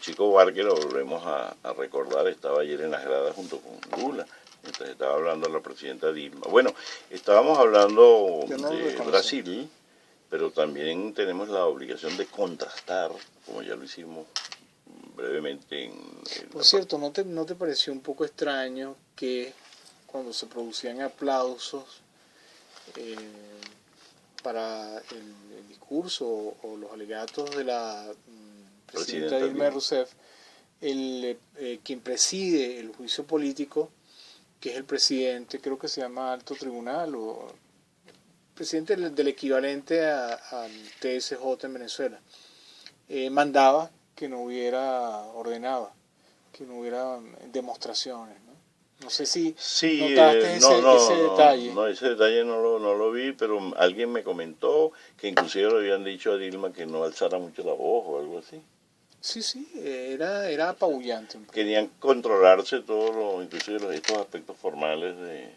Chico Barque, lo volvemos a recordar, estaba ayer en las gradas junto con Lula, mientras estaba hablando la presidenta Dilma. Bueno, estábamos hablando de Brasil, pero también tenemos la obligación de contrastar, como ya lo hicimos brevemente Por cierto, ¿no te pareció un poco extraño que cuando se producían aplausos para el discurso o los alegatos de la presidenta Dilma Rousseff, quien preside el juicio político, que es el presidente, creo que se llama Alto Tribunal, o presidente del equivalente al TSJ en Venezuela, mandaba que no hubiera, ordenaba que no hubiera demostraciones, ¿no? No sé si notaste ese detalle. No, ese detalle no lo vi, pero alguien me comentó que inclusive le habían dicho a Dilma que no alzara mucho la voz o algo así. Sí, era apabullante. Querían controlarse todos inclusive estos aspectos formales del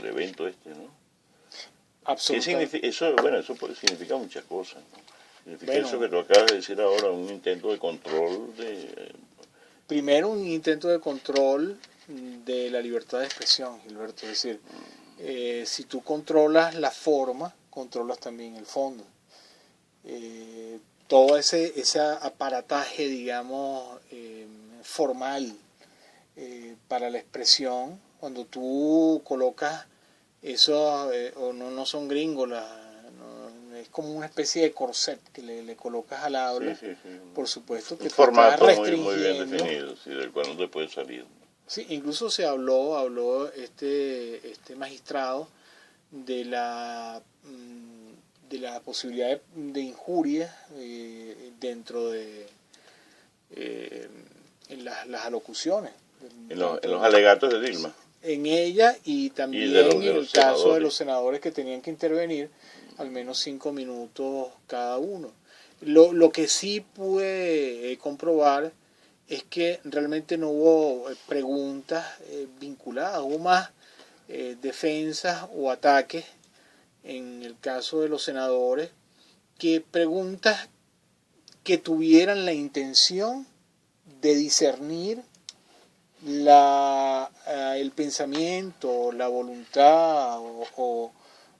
evento ¿no? Absolutamente. ¿Qué significa? Eso significa muchas cosas, ¿no? Significa eso que tú acabas de decir ahora, un intento de control Primero, un intento de control de la libertad de expresión, Gilberto. Es decir, si tú controlas la forma, controlas también el fondo. Todo ese aparataje, digamos, formal para la expresión, cuando tú colocas eso, o no son gringolas, es como una especie de corset que le colocas al habla. Sí. Por supuesto que un formato te estás muy bien definido, del cual no te puede salir. Sí, incluso se habló este magistrado de la posibilidad de injuria dentro de en las alocuciones. En los alegatos de Dilma. En ella y también en el caso de los senadores que tenían que intervenir al menos 5 minutos cada uno. Lo que sí pude comprobar es que realmente no hubo preguntas vinculadas, hubo más defensas o ataques en el caso de los senadores que preguntas que tuvieran la intención de discernir el pensamiento, la voluntad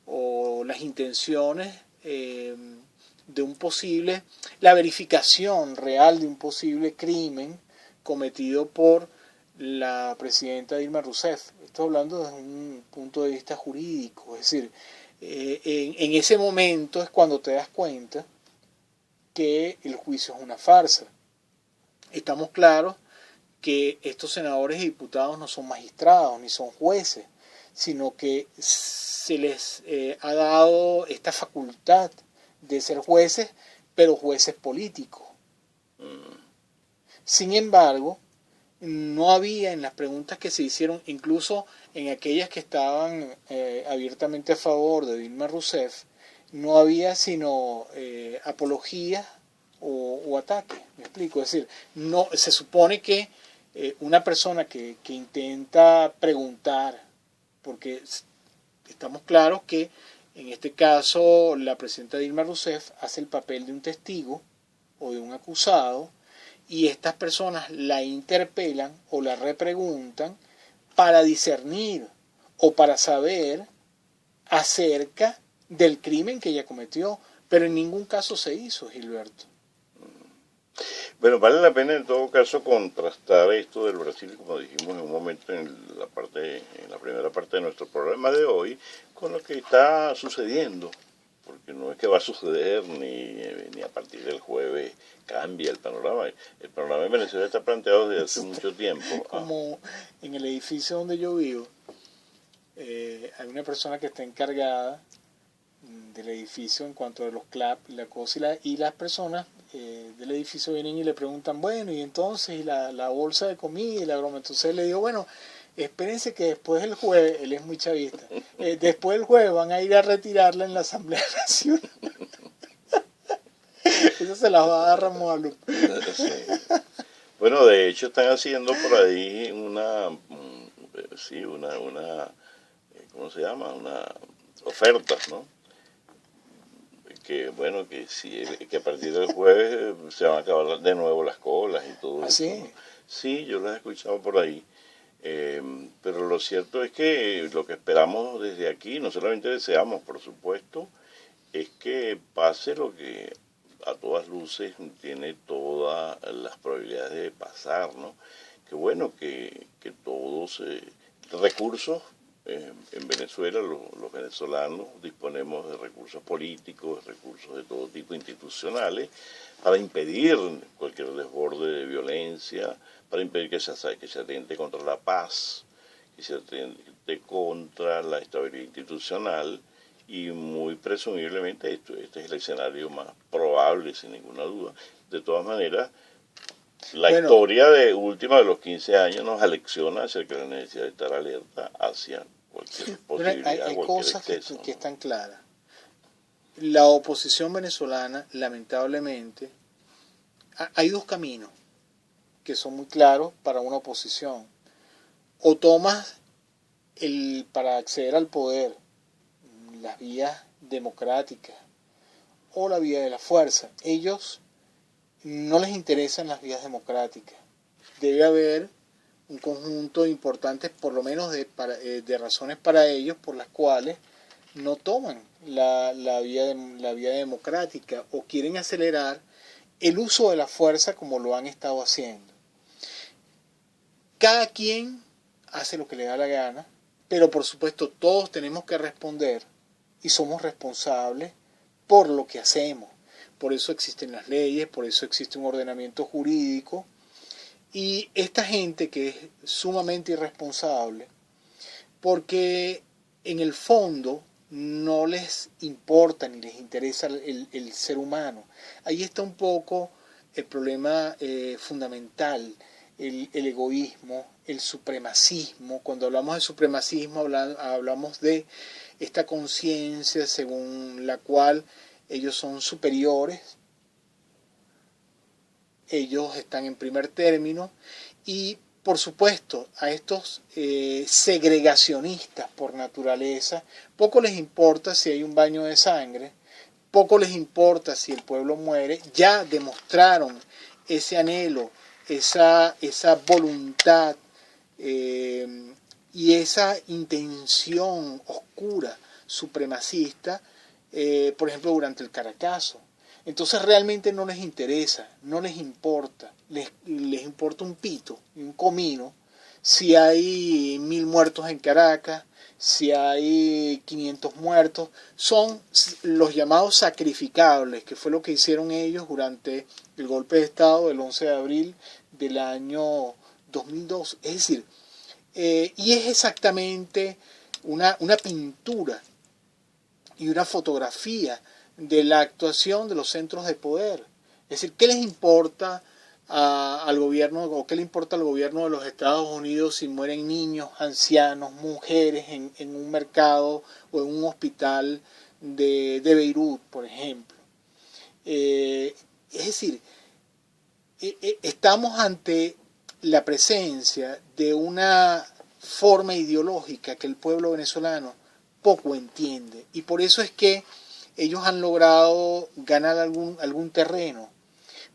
o las intenciones de un posible, la verificación real de un posible crimen cometido por la presidenta Dilma Rousseff. Estoy hablando desde un punto de vista jurídico, es decir, en ese momento es cuando te das cuenta que el juicio es una farsa. Estamos claros que estos senadores y diputados no son magistrados ni son jueces, sino que se les ha dado esta facultad de ser jueces, pero jueces políticos. Sin embargo, no había en las preguntas que se hicieron, incluso en aquellas que estaban abiertamente a favor de Dilma Rousseff, no había sino apología o ataque. ¿Me explico? Es decir, no, se supone que una persona que intenta preguntar, porque estamos claros que en este caso la presidenta Dilma Rousseff hace el papel de un testigo o de un acusado, y estas personas la interpelan o la repreguntan para discernir o para saber acerca del crimen que ella cometió, pero en ningún caso se hizo, Gilberto. Bueno, vale la pena en todo caso contrastar esto del Brasil, como dijimos en un momento en la primera parte de nuestro programa de hoy, con lo que está sucediendo, porque no es que va a suceder ni a partir del jueves cambia el panorama. El panorama en Venezuela está planteado desde hace mucho tiempo. Como en el edificio donde yo vivo, hay una persona que está encargada del edificio en cuanto a los CLAP y la cosa, y las personas del edificio vienen y le preguntan, bueno, y entonces, y la bolsa de comida y la broma. Entonces le digo, bueno, espérense que después del jueves, él es muy chavista, después del jueves van a ir a retirarla en la Asamblea Nacional. Eso se las va a dar Ramos Alum. Sí. Bueno, de hecho están haciendo por ahí ¿cómo se llama? Una ofertas, ¿no? que bueno, que a partir del jueves se van a acabar de nuevo las colas y todo ¿Ah, eso, sí? ¿no? Sí, yo las he escuchado por ahí. Pero lo cierto es que lo que esperamos desde aquí, no solamente deseamos, por supuesto, es que pase lo que a todas luces tiene todas las probabilidades de pasar, ¿no? Que bueno, que todos recursos, en Venezuela los venezolanos disponemos de recursos políticos, recursos de todo tipo institucionales, para impedir cualquier desborde de violencia, para impedir que se atente contra la paz, que se atente contra la estabilidad institucional, y muy presumiblemente este es el escenario más probable, sin ninguna duda. De todas maneras, la Bueno, historia de última de los 15 años nos alecciona acerca de la necesidad de estar alerta hacia cualquier bueno, posibilidad, hay cualquier cosas exceso, que ¿no? están claras. La oposición venezolana, lamentablemente, hay dos caminos que son muy claros para una oposición. O tomas para acceder al poder las vías democráticas o la vía de la fuerza. Ellos no les interesan las vías democráticas. Debe haber un conjunto importante, por lo menos de razones para ellos, por las cuales no toman la vía democrática o quieren acelerar el uso de la fuerza como lo han estado haciendo. Cada quien hace lo que le da la gana, pero por supuesto todos tenemos que responder y somos responsables por lo que hacemos. Por eso existen las leyes, por eso existe un ordenamiento jurídico, y esta gente que es sumamente irresponsable, porque en el fondo no les importa ni les interesa el ser humano. Ahí está un poco el problema fundamental, el egoísmo, el supremacismo. Cuando hablamos de supremacismo hablamos de esta conciencia según la cual ellos son superiores, ellos están en primer término, y por supuesto a estos segregacionistas por naturaleza poco les importa si hay un baño de sangre, poco les importa si el pueblo muere. Ya demostraron ese anhelo, esa voluntad y esa intención oscura supremacista, por ejemplo durante el Caracazo. Entonces realmente no les interesa, no les importa, les importa un pito, un comino, si hay 1000 muertos en Caracas, si hay 500 muertos. Son los llamados sacrificables, que fue lo que hicieron ellos durante el golpe de Estado del 11 de abril del año 2002. Es decir, y es exactamente una pintura y una fotografía de la actuación de los centros de poder. Es decir, ¿qué les importa al gobierno, o qué le importa al gobierno de los Estados Unidos si mueren niños, ancianos, mujeres en un mercado o en un hospital de Beirut, por ejemplo? Es decir, estamos ante la presencia de una forma ideológica que el pueblo venezolano poco entiende, y por eso es que ellos han logrado ganar algún terreno,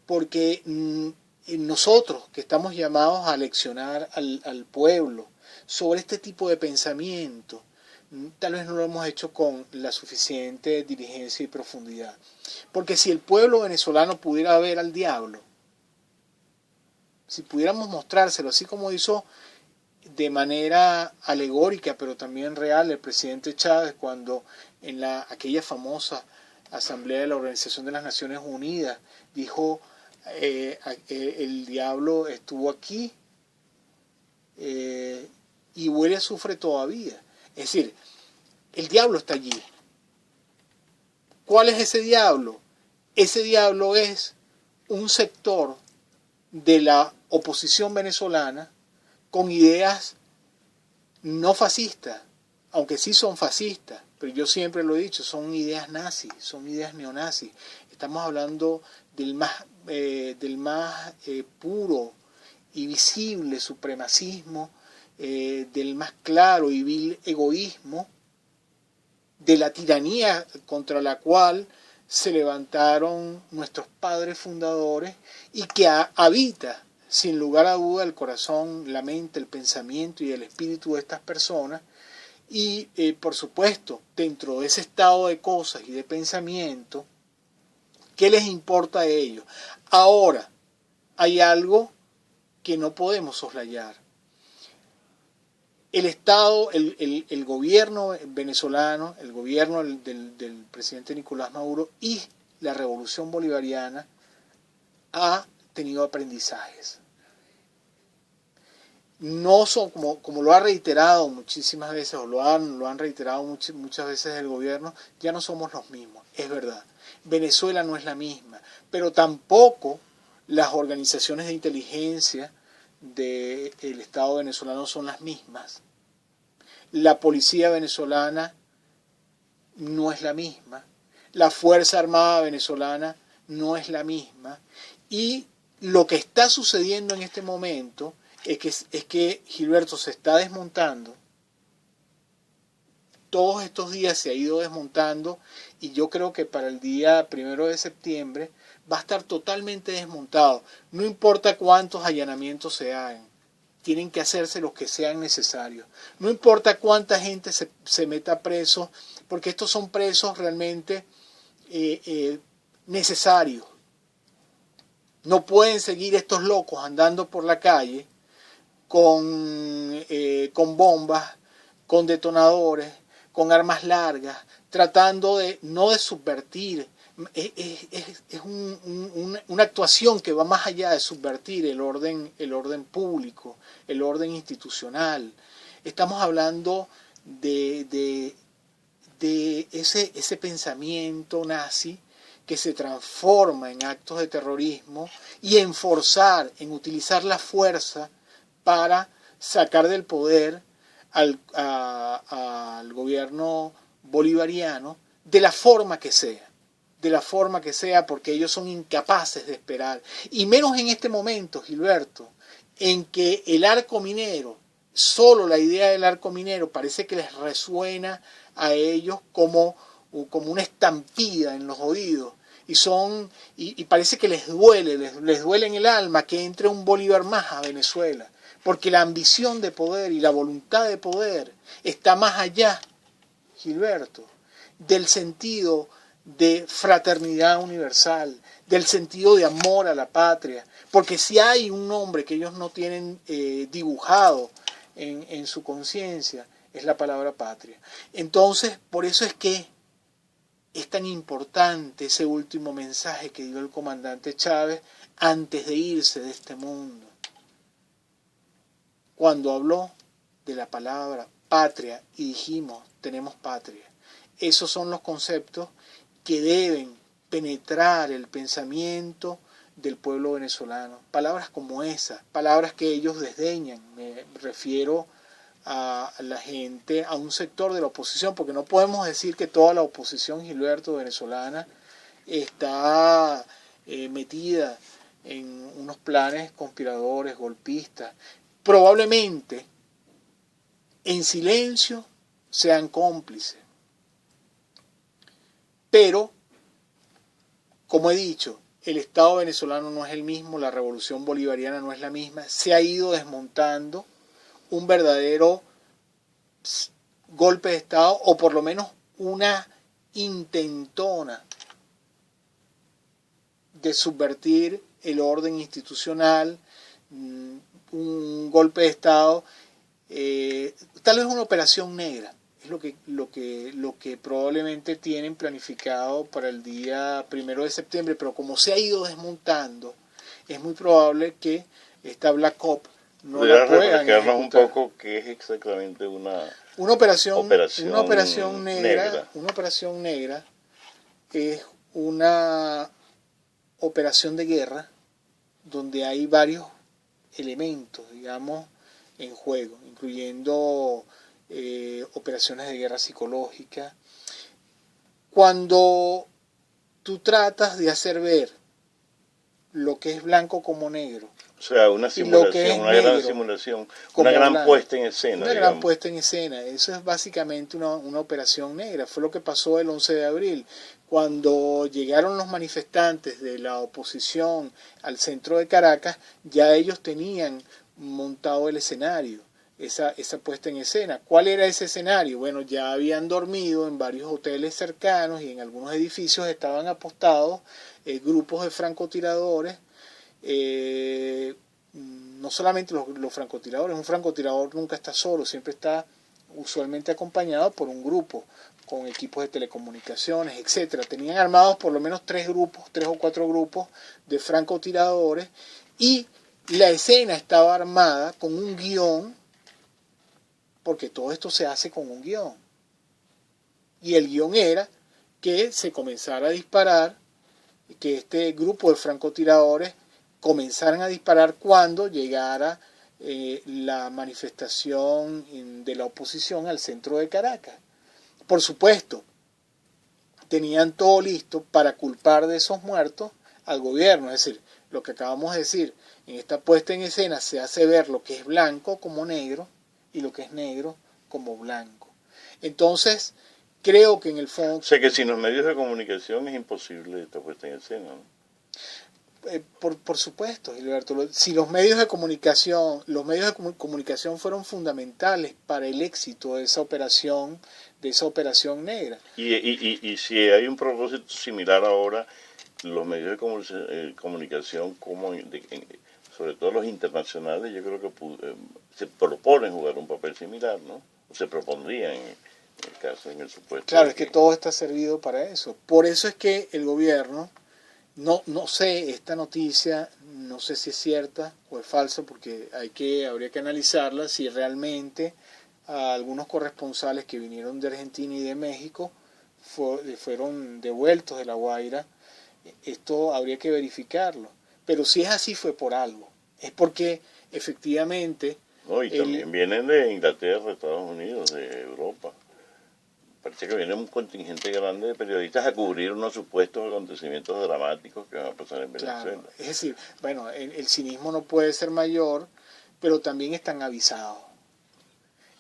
porque nosotros que estamos llamados a leccionar al pueblo sobre este tipo de pensamiento, tal vez no lo hemos hecho con la suficiente diligencia y profundidad. Porque si el pueblo venezolano pudiera ver al diablo, si pudiéramos mostrárselo, así como hizo de manera alegórica pero también real el presidente Chávez cuando en aquella famosa asamblea de la Organización de las Naciones Unidas dijo el diablo estuvo aquí y huele a azufre todavía. Es decir, el diablo está allí. ¿Cuál es ese diablo? Ese diablo es un sector de la oposición venezolana con ideas no fascistas, aunque sí son fascistas, pero yo siempre lo he dicho, son ideas nazis, son ideas neonazis. Estamos hablando del más puro y visible supremacismo, del más claro y vil egoísmo, de la tiranía contra la cual se levantaron nuestros padres fundadores y que habita sin lugar a duda el corazón, la mente, el pensamiento y el espíritu de estas personas. Y por supuesto, dentro de ese estado de cosas y de pensamiento, ¿qué les importa a ellos? Ahora, hay algo que no podemos soslayar. El Estado, el gobierno venezolano, el gobierno del presidente Nicolás Maduro y la revolución bolivariana ha tenido aprendizajes. No son, como lo ha reiterado muchísimas veces, o lo han reiterado muchas veces el gobierno, ya no somos los mismos, es verdad. Venezuela no es la misma, pero tampoco las organizaciones de inteligencia del Estado venezolano son las mismas. La policía venezolana no es la misma. La Fuerza Armada venezolana no es la misma. Y lo que está sucediendo en este momento es que Gilberto se está desmontando. Todos estos días se ha ido desmontando y yo creo que para el día 1 de septiembre va a estar totalmente desmontado. No importa cuántos allanamientos se hagan, tienen que hacerse los que sean necesarios. No importa cuánta gente se meta preso, porque estos son presos realmente necesarios. No pueden seguir estos locos andando por la calle con bombas, con detonadores, con armas largas, tratando no de subvertir. Es una actuación que va más allá de subvertir el orden público, el orden institucional. Estamos hablando de ese pensamiento nazi que se transforma en actos de terrorismo y en forzar, en utilizar la fuerza para sacar del poder al gobierno bolivariano de la forma que sea, porque ellos son incapaces de esperar, y menos en este momento, Gilberto, en que el arco minero, solo la idea del arco minero parece que les resuena a ellos como una estampida en los oídos, y parece que les duele en el alma que entre un Bolívar más a Venezuela, porque la ambición de poder y la voluntad de poder está más allá, Gilberto, del sentido de fraternidad universal, del sentido de amor a la patria, porque si hay un nombre que ellos no tienen dibujado en su conciencia, es la palabra patria. Entonces, por eso es que es tan importante ese último mensaje que dio el comandante Chávez antes de irse de este mundo, cuando habló de la palabra patria y dijimos, tenemos patria. Esos son los conceptos que deben penetrar el pensamiento del pueblo venezolano. Palabras como esas, palabras que ellos desdeñan. Me refiero a la gente, a un sector de la oposición, porque no podemos decir que toda la oposición, Gilberto, venezolana está metida en unos planes conspiradores, golpistas. Probablemente en silencio sean cómplices. Pero, como he dicho, el Estado venezolano no es el mismo, la revolución bolivariana no es la misma, se ha ido desmontando un verdadero golpe de Estado, o por lo menos una intentona de subvertir el orden institucional, un golpe de Estado, tal vez una operación negra, es lo que probablemente tienen planificado para el día 1 de septiembre, pero como se ha ido desmontando, es muy probable que esta Black Op no la puedan ejecutar. Un poco qué es exactamente una operación negra. Una operación negra es una operación de guerra donde hay varios elementos, digamos, en juego, incluyendo operaciones de guerra psicológica. Cuando tú tratas de hacer ver lo que es blanco como negro. O sea, una Y lo que simulación, es una gran negro simulación, como una gran blanco. puesta en escena, Una gran digamos. puesta en escena. Eso es básicamente una operación negra. Fue lo que pasó el 11 de abril. Cuando llegaron los manifestantes de la oposición al centro de Caracas, ya ellos tenían montado el escenario, esa puesta en escena. ¿Cuál era ese escenario? Bueno, ya habían dormido en varios hoteles cercanos y en algunos edificios estaban apostados grupos de francotiradores. No solamente los francotiradores, un francotirador nunca está solo, siempre está usualmente acompañado por un grupo con equipos de telecomunicaciones, etcétera. Tenían armados por lo menos tres o cuatro grupos de francotiradores, y la escena estaba armada con un guión, porque todo esto se hace con un guión. Y el guión era que se comenzara a disparar, que este grupo de francotiradores comenzaran a disparar cuando llegara la manifestación de la oposición al centro de Caracas. Por supuesto, tenían todo listo para culpar de esos muertos al gobierno. Es decir, lo que acabamos de decir, en esta puesta en escena se hace ver lo que es blanco como negro y lo que es negro como blanco. Entonces, creo que en el fondo... O sea que sin los medios de comunicación es imposible esta puesta en escena, ¿no? Por supuesto, Gilberto, si los medios de comunicación fueron fundamentales para el éxito de esa operación negra. Y si hay un propósito similar ahora, los medios de comunicación, sobre todo los internacionales, yo creo que se proponen jugar un papel similar, ¿no? O se propondrían en el caso, en el supuesto. Claro, es que todo está servido para eso. Por eso es que el gobierno... No sé, esta noticia, no sé si es cierta o es falsa, porque habría que analizarla, si realmente a algunos corresponsales que vinieron de Argentina y de México fueron devueltos de La Guaira. Esto habría que verificarlo. Pero si es así, fue por algo. Es porque efectivamente... No, y también vienen de Inglaterra, de Estados Unidos, de Europa. Parece que viene un contingente grande de periodistas a cubrir unos supuestos acontecimientos dramáticos que van a pasar en Venezuela. Claro, es decir, bueno, el cinismo no puede ser mayor, pero también están avisados.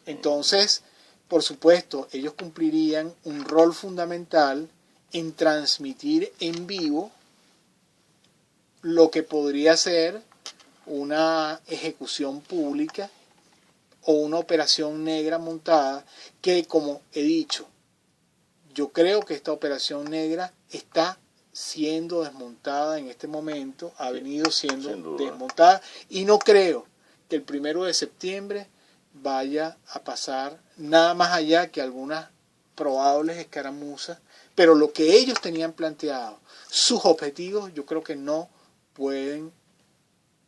Entonces, por supuesto, ellos cumplirían un rol fundamental en transmitir en vivo lo que podría ser una ejecución pública o una operación negra montada, que, como he dicho, yo creo que esta operación negra está siendo desmontada en este momento, ha venido siendo desmontada, y no creo que el 1 de septiembre vaya a pasar nada más allá que algunas probables escaramuzas, pero lo que ellos tenían planteado, sus objetivos, yo creo que no pueden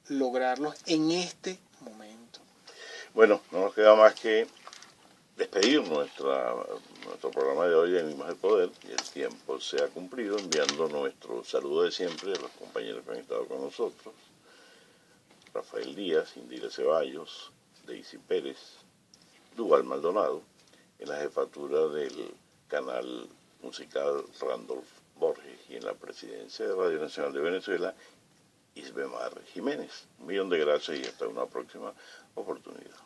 lograrlos en este momento. Bueno, no nos queda más que despedir nuestro programa de hoy de Enigmas del Poder, y el tiempo se ha cumplido, enviando nuestro saludo de siempre a los compañeros que han estado con nosotros: Rafael Díaz, Indira Ceballos, Daisy Pérez, Duval Maldonado, en la jefatura del canal musical Randolph Borges, y en la presidencia de Radio Nacional de Venezuela, Isbemar Jiménez. Un millón de gracias y hasta una próxima oportunidad.